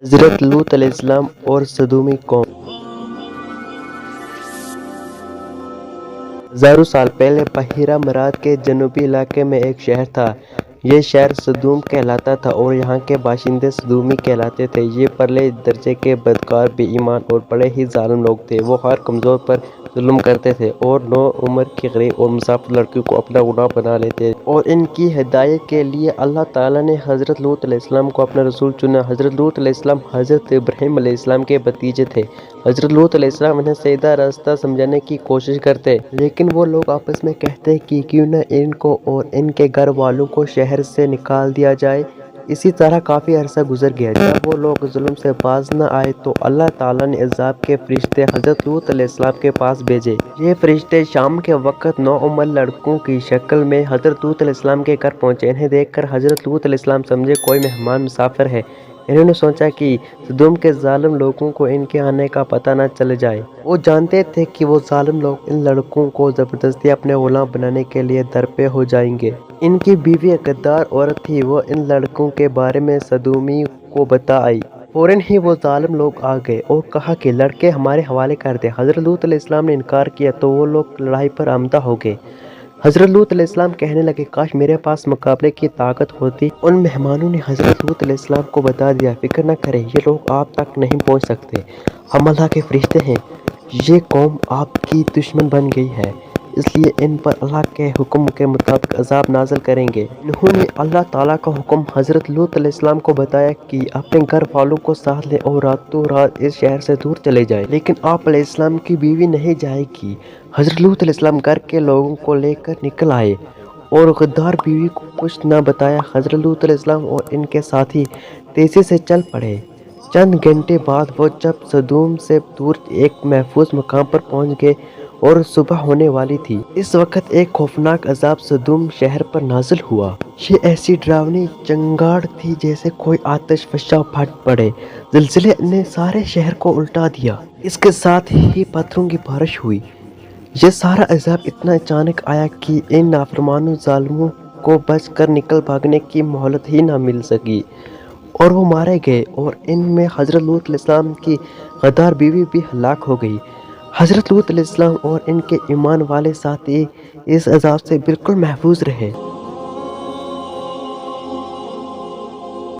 حضرت لوط علیہ السلام اور صدومی قوم۔ ہزاروں سال پہلے بحیرہ مراد کے جنوبی علاقے میں ایک شہر تھا۔ یہ شہر صدوم کہلاتا تھا اور یہاں کے باشندے صدومی کہلاتے تھے۔ یہ پرلے درجے کے بدکار، بے ایمان اور بڑے ہی ظالم لوگ تھے۔ وہ ہر کمزور پر ظلم کرتے تھے اور نوعمر کی غریب اور مسافر لڑکیوں کو اپنا غلام بنا لیتے تھے۔ اور ان کی ہدایت کے لیے اللہ تعالیٰ نے حضرت لوط علیہ السلام کو اپنا رسول چنا۔ حضرت لوط علیہ السلام حضرت ابراہیم علیہ السلام کے بھتیجے تھے۔ حضرت لوط علیہ السلام انہیں سیدھا راستہ سمجھانے کی کوشش کرتے، لیکن وہ لوگ آپس میں کہتے کہ کیوں نہ ان کو اور ان کے گھر والوں کو شہر سے نکال دیا جائے۔ اسی طرح کافی عرصہ گزر گیا۔ جب وہ لوگ ظلم سے باز نہ آئے تو اللہ تعالیٰ نے عذاب کے فرشتے حضرت لوط علیہ السلام کے پاس بھیجے۔ یہ فرشتے شام کے وقت نوعمر لڑکوں کی شکل میں حضرت لوط علیہ السلام کے گھر پہنچے۔ انہیں دیکھ کر حضرت لوط علیہ السلام سمجھے کوئی مہمان مسافر ہے۔ انہوں نے سوچا کہ صدوم کے ظالم لوگوں کو ان کے آنے کا پتہ نہ چل جائے۔ وہ جانتے تھے کہ وہ ظالم لوگ ان لڑکوں کو زبردستی اپنے غلام بنانے کے لیے درپے ہو جائیں گے۔ ان کی بیوی ایک غدار عورت تھی۔ وہ ان لڑکوں کے بارے میں صدومی کو بتا آئی۔ فوراً ہی وہ ظالم لوگ آ گئے اور کہا کہ لڑکے ہمارے حوالے کر دے۔ حضرت لوط علیہ السلام نے انکار کیا تو وہ لوگ لڑائی پر آمادہ ہو گئے۔ حضرت لوط علیہ السلام کہنے لگے کاش میرے پاس مقابلے کی طاقت ہوتی۔ ان مہمانوں نے حضرت لوط علیہ السلام کو بتا دیا فکر نہ کریں، یہ لوگ آپ تک نہیں پہنچ سکتے، ہم اللہ کے فرشتے ہیں۔ یہ قوم آپ کی دشمن بن گئی ہے، اس لیے ان پر اللہ کے حکم کے مطابق عذاب نازل کریں گے۔ انہوں نے اللہ تعالیٰ کا حکم حضرت لوط علیہ السلام کو بتایا کہ اپنے گھر والوں کو ساتھ لیں اور راتوں رات اس شہر سے دور چلے جائیں، لیکن آپ علیہ السلام کی بیوی نہیں جائے گی۔ حضرت لوط علیہ السلام گھر کے لوگوں کو لے کر نکل آئے اور غدار بیوی کو کچھ نہ بتایا حضرت لوط علیہ السلام اور ان کے ساتھی تیزی سے چل پڑے۔ چند گھنٹے بعد وہ جب صدوم سے دور ایک محفوظ مقام پر پہنچ گئے اور صبح ہونے والی تھی، اس وقت ایک خوفناک عذاب صدوم شہر پر نازل ہوا۔ یہ ایسی ڈراؤنی چنگاڑ تھی جیسے کوئی آتش فشاں پھٹ پڑے۔ زلزلے نے سارے شہر کو الٹا دیا، اس کے ساتھ ہی پتھروں کی بارش ہوئی۔ یہ سارا عذاب اتنا اچانک آیا کہ ان نافرمان ظالموں کو بچ کر نکل بھاگنے کی مہلت ہی نہ مل سکی اور وہ مارے گئے، اور ان میں حضرت لوط علیہ السلام کی غدار بیوی بھی ہلاک ہو گئی۔ حضرت لوط علیہ السلام اور ان کے ایمان والے ساتھی اس عذاب سے بالکل محفوظ رہے۔